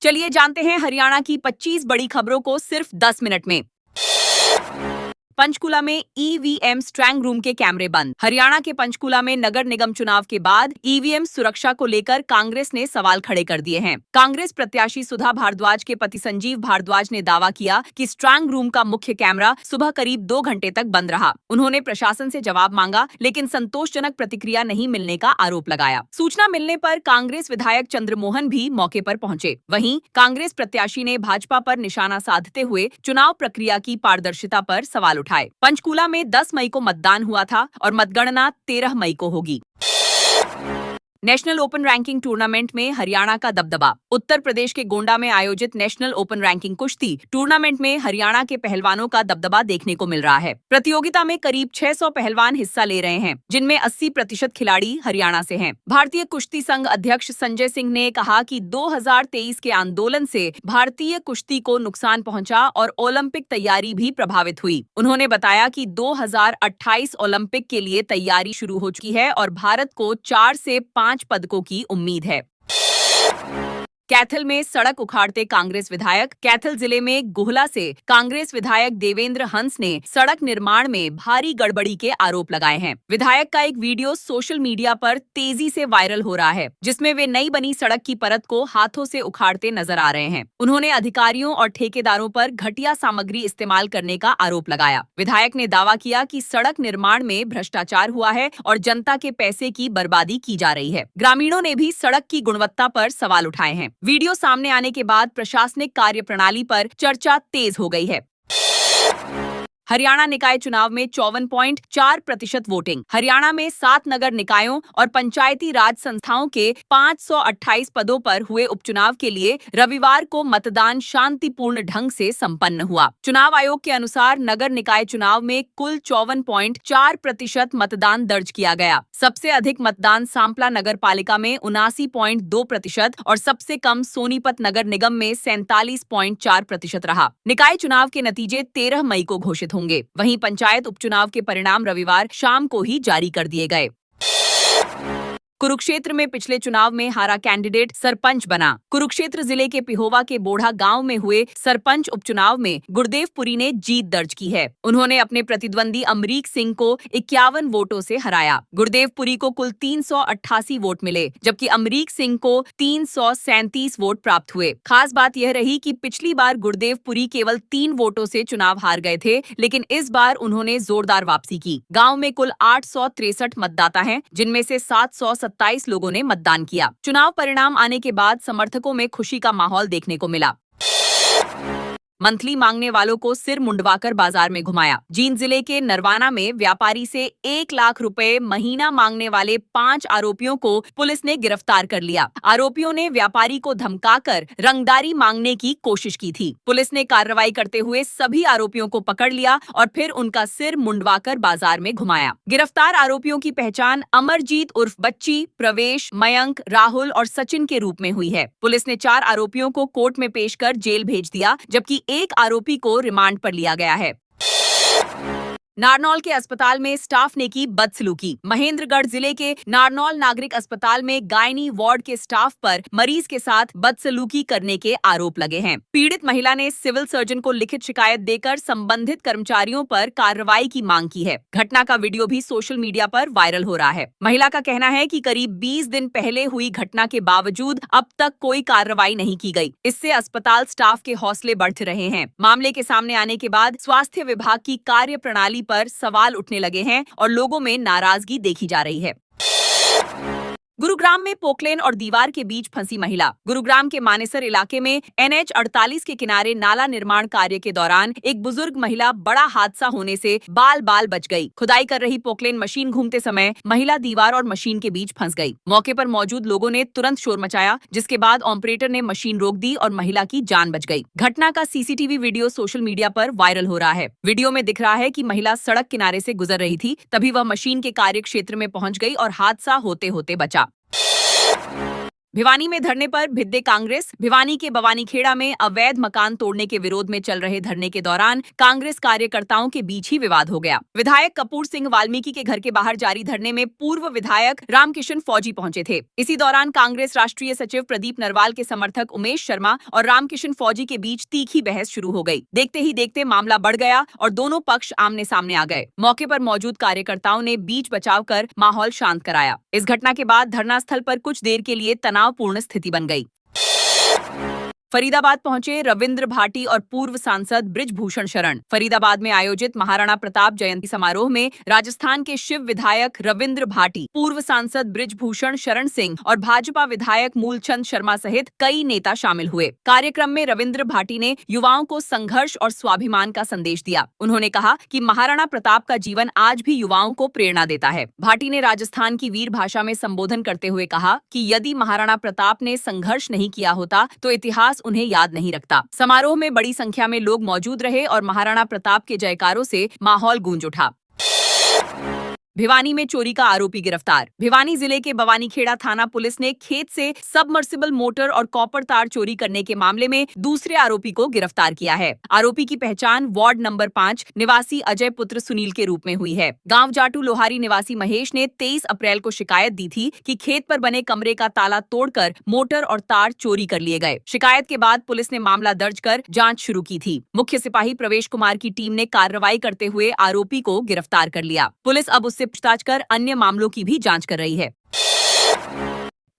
चलिए जानते हैं हरियाणा की 25 बड़ी खबरों को सिर्फ 10 मिनट में। पंचकुला में ईवीएम स्ट्रांग रूम के कैमरे बंद। हरियाणा के पंचकुला में नगर निगम चुनाव के बाद ईवीएम सुरक्षा को लेकर कांग्रेस ने सवाल खड़े कर दिए हैं। कांग्रेस प्रत्याशी सुधा भारद्वाज के पति संजीव भारद्वाज ने दावा किया कि स्ट्रांग रूम का मुख्य कैमरा सुबह करीब 2 घंटे तक बंद रहा। उन्होंने प्रशासन से जवाब मांगा, लेकिन संतोषजनक प्रतिक्रिया नहीं मिलने का आरोप लगाया। सूचना मिलने पर कांग्रेस विधायक चंद्रमोहन भी मौके पर पहुंचे। वहीं कांग्रेस प्रत्याशी ने भाजपा पर निशाना साधते हुए चुनाव प्रक्रिया की पारदर्शिता पर सवाल उठाए। पंचकूला में 10 मई को मतदान हुआ था और मतगणना 13 मई को होगी। नेशनल ओपन रैंकिंग टूर्नामेंट में हरियाणा का दबदबा। उत्तर प्रदेश के गोंडा में आयोजित नेशनल ओपन रैंकिंग कुश्ती टूर्नामेंट में हरियाणा के पहलवानों का दबदबा देखने को मिल रहा है। प्रतियोगिता में करीब 600 पहलवान हिस्सा ले रहे हैं, जिनमें 80% खिलाड़ी हरियाणा से हैं। भारतीय कुश्ती संघ अध्यक्ष संजय सिंह ने कहा कि 2023 के आंदोलन से भारतीय कुश्ती को नुकसान पहुंचा और ओलंपिक तैयारी भी प्रभावित हुई। उन्होंने बताया कि 2028 ओलंपिक के लिए तैयारी शुरू हो चुकी है और भारत को 4 से 5 पदकों की उम्मीद है। कैथल में सड़क उखाड़ते कांग्रेस विधायक। कैथल जिले में गुहला से कांग्रेस विधायक देवेंद्र हंस ने सड़क निर्माण में भारी गड़बड़ी के आरोप लगाए हैं। विधायक का एक वीडियो सोशल मीडिया पर तेजी से वायरल हो रहा है, जिसमें वे नई बनी सड़क की परत को हाथों से उखाड़ते नजर आ रहे हैं। उन्होंने अधिकारियों और ठेकेदारों पर घटिया सामग्री इस्तेमाल करने का आरोप लगाया। विधायक ने दावा किया कि सड़क निर्माण में भ्रष्टाचार हुआ है और जनता के पैसे की बर्बादी की जा रही है। ग्रामीणों ने भी सड़क की गुणवत्ता पर सवाल उठाए हैं। वीडियो सामने आने के बाद प्रशासनिक कार्यप्रणाली पर चर्चा तेज हो गई है। हरियाणा निकाय चुनाव में 54.4% वोटिंग। हरियाणा में 7 नगर निकायों और पंचायती राज संस्थाओं के 528 पदों पर हुए उपचुनाव के लिए रविवार को मतदान शांतिपूर्ण ढंग से संपन्न हुआ। चुनाव आयोग के अनुसार नगर निकाय चुनाव में कुल 54.4% मतदान दर्ज किया गया। सबसे अधिक मतदान सांपला नगर पालिका में 79.2% और सबसे कम सोनीपत नगर निगम में 47.4% रहा। निकाय चुनाव के नतीजे 13 मई को घोषित होंगे। वहीं पंचायत उपचुनाव के परिणाम रविवार शाम को ही जारी कर दिए गए। कुरुक्षेत्र में पिछले चुनाव में हारा कैंडिडेट सरपंच बना। कुरुक्षेत्र जिले के पिहोवा के बोढ़ा गांव में हुए सरपंच उपचुनाव में गुरदेव पुरी ने जीत दर्ज की है। उन्होंने अपने प्रतिद्वंदी अमरीक सिंह को 51 वोटों से हराया। गुरदेव पुरी को कुल 388 वोट मिले, जबकि अमरीक सिंह को 337 वोट प्राप्त हुए। खास बात यह रही कि पिछली बार गुरदेव पुरी केवल 3 वोटों से चुनाव हार गए थे, लेकिन इस बार उन्होंने जोरदार वापसी की। गाँव में कुल 863 मतदाता हैं, जिनमें से 727 लोगों ने मतदान किया। चुनाव परिणाम आने के बाद समर्थकों में खुशी का माहौल देखने को मिला। मंथली मांगने वालों को सिर मुंडवाकर बाजार में घुमाया। जींद जिले के नरवाना में व्यापारी से 1 लाख रुपए महीना मांगने वाले 5 आरोपियों को पुलिस ने गिरफ्तार कर लिया। आरोपियों ने व्यापारी को धमकाकर रंगदारी मांगने की कोशिश की थी। पुलिस ने कार्रवाई करते हुए सभी आरोपियों को पकड़ लिया और फिर उनका सिर मुंडवाकर बाजार में घुमाया। गिरफ्तार आरोपियों की पहचान अमरजीत उर्फ बच्ची, प्रवेश, मयंक, राहुल और सचिन के रूप में हुई है। पुलिस ने 4 आरोपियों को कोर्ट में पेश कर जेल भेज दिया, जबकि एक आरोपी को रिमांड पर लिया गया है। नारनौल के अस्पताल में स्टाफ ने की बदसलूकी। महेंद्रगढ़ जिले के नारनौल नागरिक अस्पताल में गायनी वार्ड के स्टाफ पर मरीज के साथ बदसलूकी करने के आरोप लगे हैं। पीड़ित महिला ने सिविल सर्जन को लिखित शिकायत देकर संबंधित कर्मचारियों पर कार्रवाई की मांग की है। घटना का वीडियो भी सोशल मीडिया पर वायरल हो रहा है। महिला का कहना है कि करीब 20 दिन पहले हुई घटना के बावजूद अब तक कोई कार्रवाई नहीं की गई। इससे अस्पताल स्टाफ के हौसले बढ़ रहे हैं। मामले के सामने आने के बाद स्वास्थ्य विभाग की कार्यप्रणाली पर सवाल उठने लगे हैं और लोगों में नाराजगी देखी जा रही है। गुरुग्राम में पोकलेन और दीवार के बीच फंसी महिला। गुरुग्राम के मानेसर इलाके में NH 48 के किनारे नाला निर्माण कार्य के दौरान एक बुजुर्ग महिला बड़ा हादसा होने से बाल बाल बच गई। खुदाई कर रही पोकलेन मशीन घूमते समय महिला दीवार और मशीन के बीच फंस गई। मौके पर मौजूद लोगों ने तुरंत शोर मचाया, जिसके बाद ऑपरेटर ने मशीन रोक दी और महिला की जान बच गई। घटना का CCTV वीडियो सोशल मीडिया पर वायरल हो रहा है। वीडियो में दिख रहा है कि महिला सड़क किनारे से गुजर रही थी, तभी वह मशीन के कार्य क्षेत्र में पहुंच गई और हादसा होते होते बचा। भिवानी में धरने पर भिद्दे कांग्रेस। भिवानी के बवानीखेड़ा में अवैध मकान तोड़ने के विरोध में चल रहे धरने के दौरान कांग्रेस कार्यकर्ताओं के बीच ही विवाद हो गया। विधायक कपूर सिंह वाल्मीकि के घर के बाहर जारी धरने में पूर्व विधायक रामकिशन फौजी पहुंचे थे। इसी दौरान कांग्रेस राष्ट्रीय सचिव प्रदीप नरवाल के समर्थक उमेश शर्मा और रामकिशन फौजी के बीच तीखी बहस शुरू हो गई। देखते ही देखते मामला बढ़ गया और दोनों पक्ष आमने सामने आ गए। मौके पर मौजूद कार्यकर्ताओं ने बीच बचाव कर माहौल शांत कराया। इस घटना के बाद धरना स्थल पर कुछ देर के लिए तनावपूर्ण स्थिति बन गई। फरीदाबाद पहुंचे रविंद्र भाटी और पूर्व सांसद बृजभूषण शरण। फरीदाबाद में आयोजित महाराणा प्रताप जयंती समारोह में राजस्थान के शिव विधायक रविंद्र भाटी, पूर्व सांसद बृजभूषण शरण सिंह और भाजपा विधायक मूलचंद शर्मा सहित कई नेता शामिल हुए। कार्यक्रम में रविंद्र भाटी ने युवाओं को संघर्ष और स्वाभिमान का संदेश दिया। उन्होंने कहा कि महाराणा प्रताप का जीवन आज भी युवाओं को प्रेरणा देता है। भाटी ने राजस्थान की वीर भाषा में संबोधन करते हुए कहा कि यदि महाराणा प्रताप ने संघर्ष नहीं किया होता तो इतिहास उन्हें याद नहीं रखता। समारोह में बड़ी संख्या में लोग मौजूद रहे और महाराणा प्रताप के जयकारों से माहौल गूंज उठा। भिवानी में चोरी का आरोपी गिरफ्तार। भिवानी जिले के बवानीखेड़ा थाना पुलिस ने खेत से सबमर्सिबल मोटर और कॉपर तार चोरी करने के मामले में दूसरे आरोपी को गिरफ्तार किया है। आरोपी की पहचान वार्ड नंबर 5 निवासी अजय पुत्र सुनील के रूप में हुई है। गांव जाटू लोहारी निवासी महेश ने 23 अप्रैल को शिकायत दी थी कि खेत पर बने कमरे का ताला तोड़कर मोटर और तार चोरी कर लिए गए। शिकायत के बाद पुलिस ने मामला दर्ज कर जाँच शुरू की थी। मुख्य सिपाही प्रवेश कुमार की टीम ने कार्रवाई करते हुए आरोपी को गिरफ्तार कर लिया। पुलिस अब उससे पूछताछ कर अन्य मामलों की भी जांच कर रही है।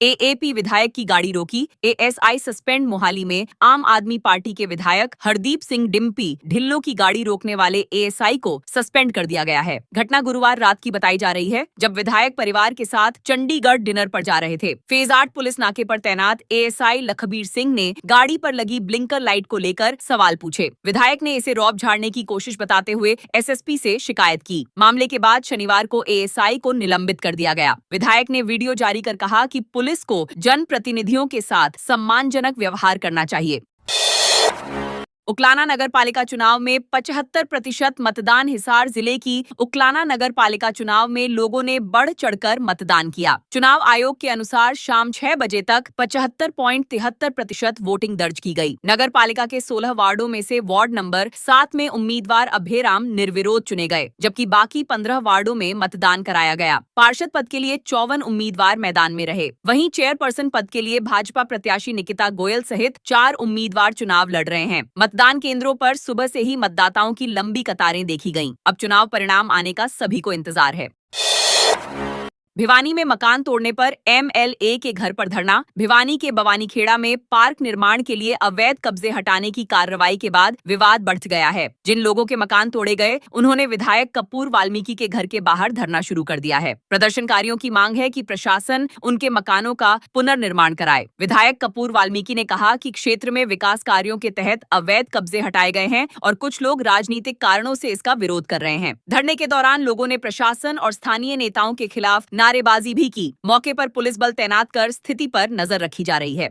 एएपी विधायक की गाड़ी रोकी। एएसआई सस्पेंड मोहाली में आम आदमी पार्टी के विधायक हरदीप सिंह डिम्पी ढिल्लो की गाड़ी रोकने वाले एएसआई को सस्पेंड कर दिया गया है। घटना गुरुवार रात की बताई जा रही है, जब विधायक परिवार के साथ चंडीगढ़ डिनर पर जा रहे थे। फेज 8 पुलिस नाके पर तैनात एएसआई लखबीर सिंह ने गाड़ी पर लगी ब्लिंकर लाइट को लेकर सवाल पूछे। विधायक ने इसे रौब झाड़ने की कोशिश बताते हुए एसएसपी से शिकायत की। मामले के बाद शनिवार को एएसआई को निलंबित कर दिया गया। विधायक ने वीडियो जारी कर कहा कि पुलिस को जनप्रतिनिधियों के साथ सम्मानजनक व्यवहार करना चाहिए। उकलाना नगर पालिका चुनाव में 75% मतदान। हिसार जिले की उकलाना नगर पालिका चुनाव में लोगों ने बढ़ चढ़कर मतदान किया। चुनाव आयोग के अनुसार शाम 6 बजे तक 75.73% वोटिंग दर्ज की गई। नगर पालिका के 16 वार्डों में से वार्ड नंबर 7 में उम्मीदवार अभयराम निर्विरोध चुने गए, जबकि बाकी 15 वार्डों में मतदान कराया गया। पार्षद पद के लिए 54 उम्मीदवार मैदान में रहे। वहीं चेयरपर्सन पद के लिए भाजपा प्रत्याशी निकिता गोयल सहित 4 उम्मीदवार चुनाव लड़ रहे हैं। मतदान केंद्रों पर सुबह से ही मतदाताओं की लंबी कतारें देखी गईं। अब चुनाव परिणाम आने का सभी को इंतजार है। भिवानी में मकान तोड़ने पर एमएलए के घर पर धरना। भिवानी के बवानीखेड़ा में पार्क निर्माण के लिए अवैध कब्जे हटाने की कार्रवाई के बाद विवाद बढ़ गया है। जिन लोगों के मकान तोड़े गए, उन्होंने विधायक कपूर वाल्मीकि के घर के बाहर धरना शुरू कर दिया है। प्रदर्शनकारियों की मांग है कि प्रशासन उनके मकानों का पुनर्निर्माण कराए। विधायक कपूर वाल्मीकि ने कहा कि क्षेत्र में विकास कार्यों के तहत अवैध कब्जे हटाए गए हैं और कुछ लोग राजनीतिक कारणों से इसका विरोध कर रहे हैं। धरने के दौरान लोगों ने प्रशासन और स्थानीय नेताओं के खिलाफ नारेबाजी भी की। मौके पर पुलिस बल तैनात कर स्थिति पर नजर रखी जा रही है।